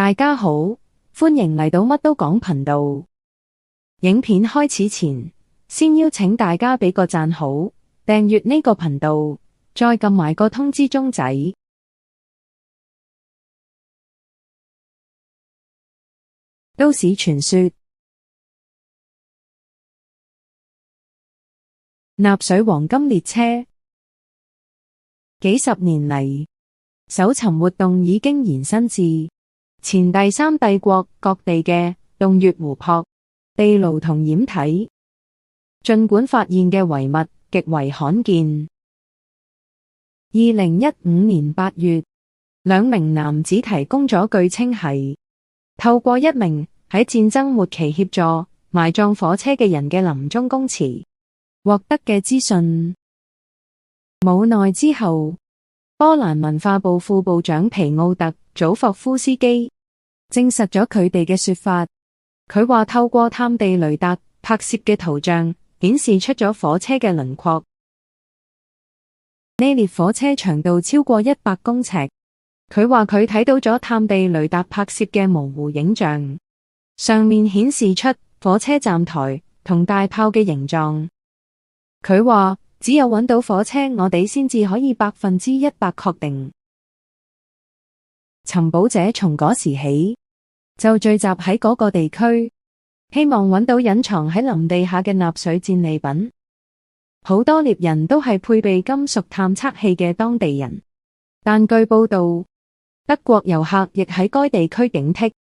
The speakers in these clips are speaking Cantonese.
大家好，歡迎嚟到乜都講頻道。影片開始前，先邀請大家俾個讚好，訂閱呢個頻道，再撳埋個通知鐘仔。都市傳說，納粹黃金列車。幾十年嚟，搜尋活動已經延伸至前第三帝國各地嘅洞穴湖泊、地牢同掩體。儘管發現嘅遺物極為罕見。2015年8月，兩名男子提供咗據稱係透過一名喺戰爭末期協助埋葬火車嘅人嘅臨終供詞獲得嘅資訊。冇耐之後，波蘭文化部副部長皮奧特·祖霍夫斯基證實咗佢哋嘅說法。佢話透過探地雷達拍攝嘅圖像顯示出咗火車嘅輪廓。呢列火車長度超過100公尺。佢話佢睇到咗探地雷達拍攝嘅模糊影像，上面顯示出火車站台同大炮嘅形狀。佢話只有揾到火車，我哋先至可以100%確定。尋寶者從嗰時起就聚集喺嗰個地區，希望揾到隱藏喺林地下嘅納粹戰利品。好多獵人都係配備金屬探測器嘅當地人，但據報道，德國遊客亦喺該地區警惕。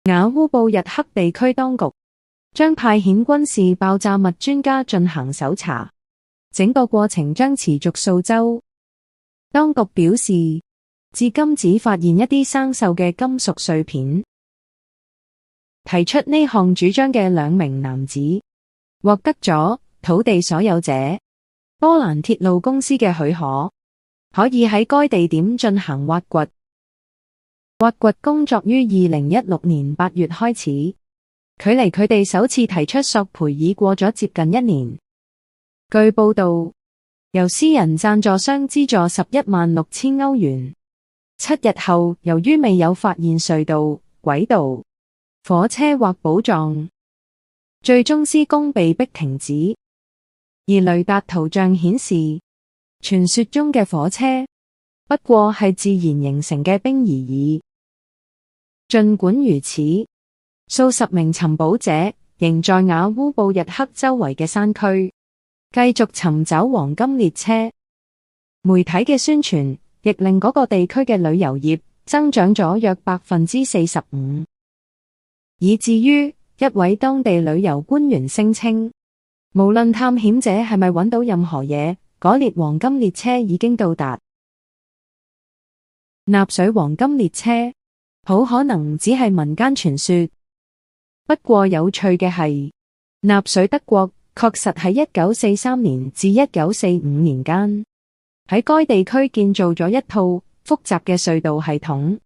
雅烏布日克地區當局將派遣軍事爆炸物專家進行搜查，整個過程將持續數周。當局表示，至今只發現一啲生鏽嘅金屬碎片。提出呢項主張嘅兩名男子獲得咗土地所有者波蘭鐵路公司嘅許可，可以喺該地點進行挖掘。挖掘工作於2016年8月開始，距離佢哋首次提出索賠已過咗接近1年。據報道，由私人贊助商資助116000歐元。7日後，由於未有發現隧道、軌道、火車或寶藏，最終施工被迫停止。而雷達圖像顯示，傳說中嘅火車不過係自然形成嘅冰而已。儘管如此，數十名尋寶者仍在雅烏布日克周圍嘅山區繼續尋找黃金列車。媒體嘅宣傳亦令嗰個地區嘅旅遊業增長咗約45%，以至於一位當地旅遊官員聲稱，無論探險者係咪揾到任何嘢，嗰列黃金列車已經到達。納粹黃金列車好可能只係民間傳說。不過有趣嘅係，納粹德國確實喺1943年至1945年間喺該地區建造咗一套複雜嘅隧道系統。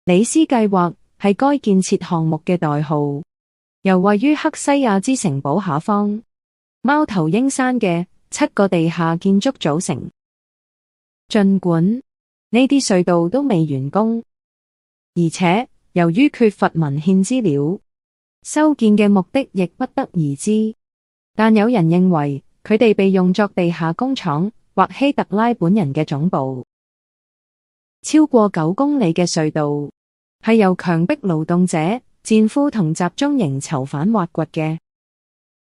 李斯計劃係該建設項目嘅代號，由位於克西亞之城堡下方貓頭鷹山嘅7個地下建築組成。儘管呢啲隧道都未完工，而且由於缺乏文獻資料，修建嘅目的亦不得而知，但有人認為佢哋被用作地下工廠或希特拉本人嘅總部。超過9公里嘅隧道係由強迫勞動者、戰俘同集中營囚犯挖掘嘅，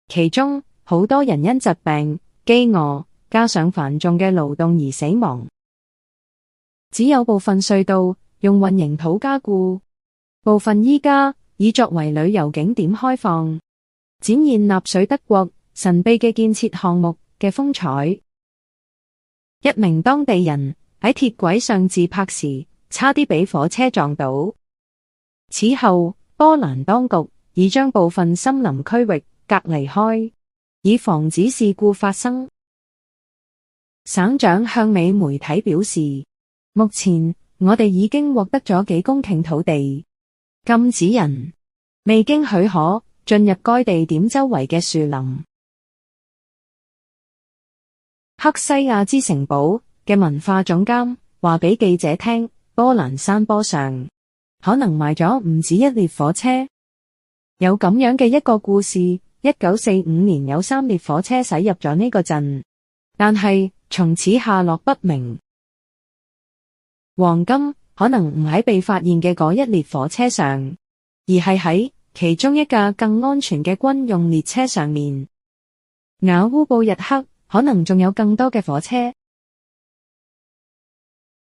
其中好多人因疾病、飢餓加上繁重嘅勞動而死亡。只有部分隧道用混凝土加固，部分依家已作為旅遊景點開放，展現納粹德國神秘嘅建設項目嘅風采。一名當地人喺鐵軌上自拍時，差啲俾火車撞到。此後，波蘭當局已將部分森林區域隔離開，以防止事故發生。省長向美媒體表示，目前我哋已經獲得咗幾公頃土地，禁止人未經許可進入該地點周圍嘅樹林。克西亞之城堡嘅文化總監話俾記者聽，波蘭山坡上，可能埋咗唔止一列火車。有咁樣嘅一個故事，1945年有3列火車駛入咗呢個鎮，但係從此下落不明。黃金可能唔喺被發現嘅嗰一列火車上，而係喺其中一架更安全嘅軍用列車上面。雅烏布日克可能仲有更多嘅火車。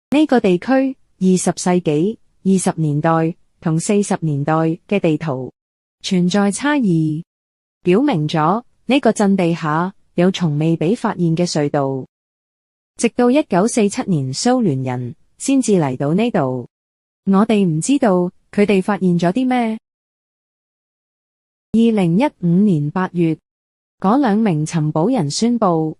呢個地區20世紀20年代同40年代嘅地圖存在差異，表明咗呢個鎮地下有從未被發現嘅隧道。直到1947年蘇聯人先至嚟到呢度，我哋唔知道佢哋發現咗啲咩。2015年8月，嗰2名尋寶人宣布，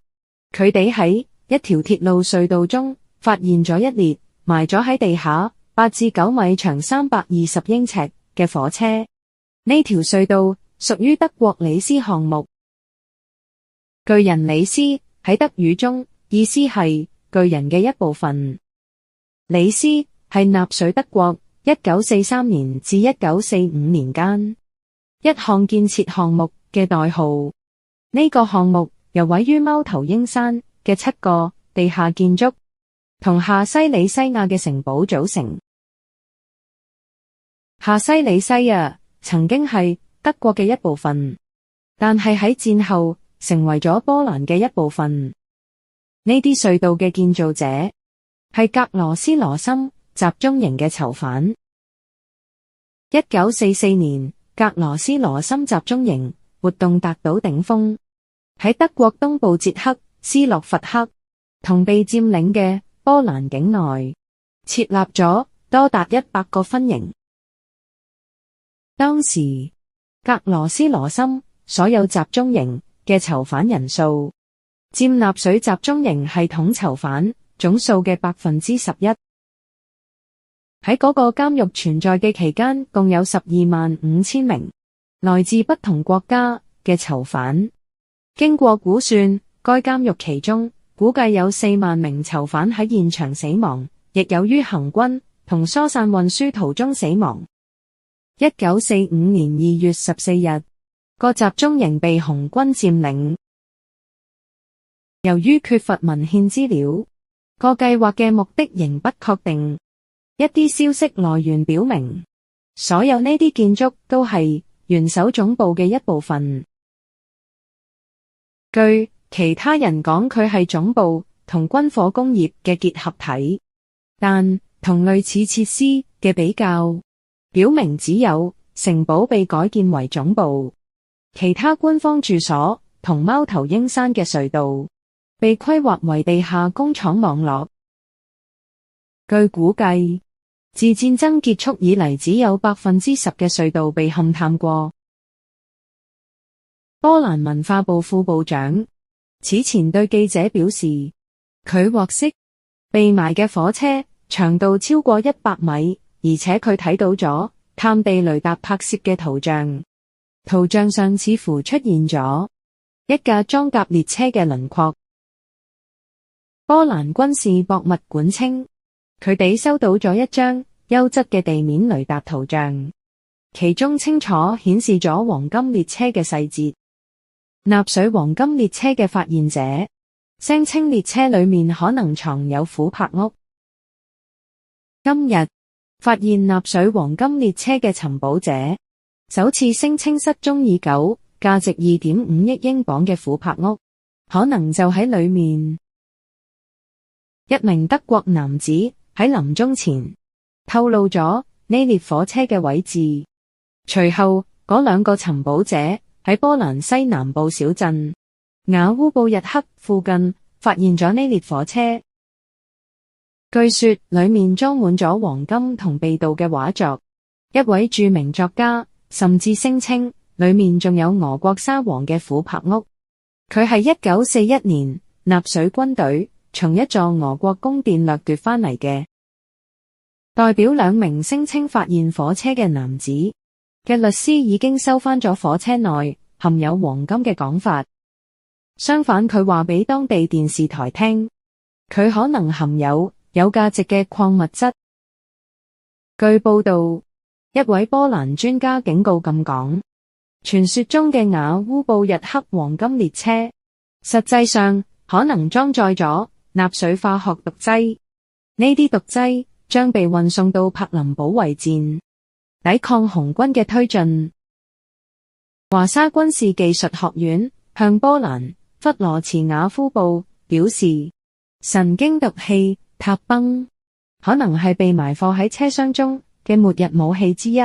佢哋喺一條鐵路隧道中發現咗一列埋咗喺地下8至9米長320英尺嘅火車。呢條隧道屬於德國李斯項目。巨人李斯喺德語中意思係巨人嘅一部分。李斯係納粹德國1943年至1945年間一項建設項目嘅代號。呢個項目由位於貓頭鷹山嘅7個地下建築同下西里西亞嘅城堡組成。下西里西亞曾經係德國嘅一部分，但係喺戰後成為咗波蘭嘅一部分。呢啲隧道嘅建造者係格羅斯羅森集中營嘅囚犯。1944年，格羅斯羅森集中營活動達到頂峰，喺德國東部捷克斯洛伐克同被佔領嘅波蘭境內設立咗多達100個分營。當時格羅斯羅森所有集中營嘅囚犯人數佔納粹集中營系統囚犯總數嘅11%。喺嗰個監獄存在嘅期間，共有125000名來自不同國家嘅囚犯。經過估算，該監獄其中估計有4萬名囚犯喺現場死亡，亦有於行軍同疏散運輸途中死亡。1945年2月14日，個集中營被紅軍佔領。由於缺乏文獻資料，個計劃嘅目的仍不確定。一啲消息來源表明，所有呢啲建築都係元首總部嘅一部分。據其他人講，佢係總部同軍火工業嘅結合體，但同類似設施嘅比較，表明只有城堡被改建為總部，其他官方住所同貓頭鷹山嘅隧道被規劃為地下工廠網絡。據估計，自戰爭結束以嚟，只有10%嘅隧道被勘探過。波蘭文化部副部長此前對記者表示，佢獲悉被埋嘅火車長度超過100米，而且佢睇到咗探地雷達拍攝嘅圖像，圖像上似乎出現咗一架裝甲列車嘅輪廓。波蘭軍事博物館稱，佢哋收到咗一張優質嘅地面雷達圖像，其中清楚顯示咗黃金列車嘅細節。納粹黃金列車嘅發現者聲稱列車裏面可能藏有琥珀屋。今日發現納粹黃金列車嘅尋寶者首次聲稱失蹤已久，價值2.5億英鎊嘅琥珀屋可能就喺裏面。一名德國男子喺臨終前透露咗呢列火車嘅位置。隨後嗰2個尋寶者喺波蘭西南部小鎮雅烏布日克附近發現咗呢列火車。據說裏面裝滿咗黃金同被盜嘅畫作。一位著名作家甚至聲稱裏面仲有俄國沙皇嘅琥珀屋。佢係1941年納粹軍隊從一座俄國宮殿掠奪翻嚟嘅。代表2名聲稱發現火車嘅男子嘅律師已經收翻咗火車內含有黃金嘅講法。相反，佢話俾當地電視台聽，佢可能含有價值嘅礦物質。據報道，一位波蘭專家警告咁講，傳說中嘅瓦烏布日克黃金列車，實際上可能裝載咗納粹化學毒劑。呢啲毒劑將被運送到柏林保衛戰，抵抗紅軍嘅推進。華沙軍事技術學院向波蘭弗羅茨瓦夫報表示，神經毒氣塔崩可能係被埋放喺車廂中嘅末日武器之一。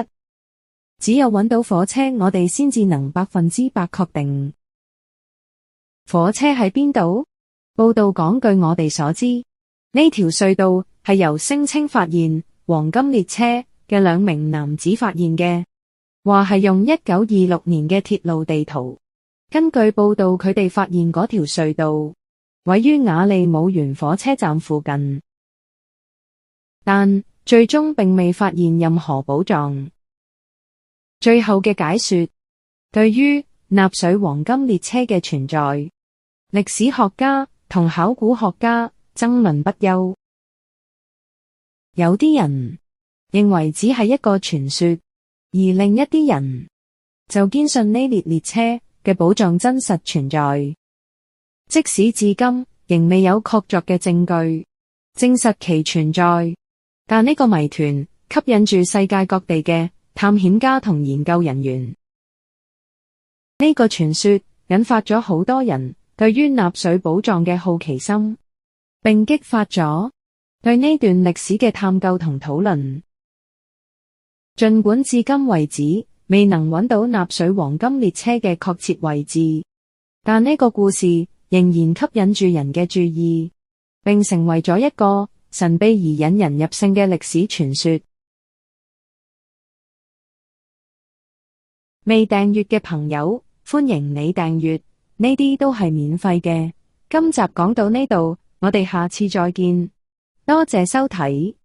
只有揾到火車，我哋先至能100%確定。火車喺邊度？報道講，據我哋所知，呢條隧道係由聲稱發現黃金列車嘅2名男子發現嘅，話係用1926年嘅鐵路地圖。根據報道，佢哋發現嗰條隧道位於瓦利姆園火車站附近，但最終並未發現任何寶藏。最後嘅解說，對於納粹黃金列車嘅存在，歷史學家同考古學家爭論不休。有啲人認為只係一個傳說，而另一啲人就堅信呢列列車嘅寶藏真實存在。即使至今仍未有確鑿嘅證據證實其存在，但呢個謎團吸引住世界各地嘅探險家同研究人員。呢個傳說引發咗好多人對於納粹寶藏嘅好奇心，並激發咗對呢段歷史嘅探究同討論。儘管至今為止未能揾到納粹黃金列車嘅確切位置，但呢個故事仍然吸引住人嘅注意，並成為咗一個神秘而引人入勝嘅歷史傳說。未訂閱嘅朋友，歡迎你訂閱，呢啲都係免費嘅。今集講到呢度，我哋下次再見，多謝收睇。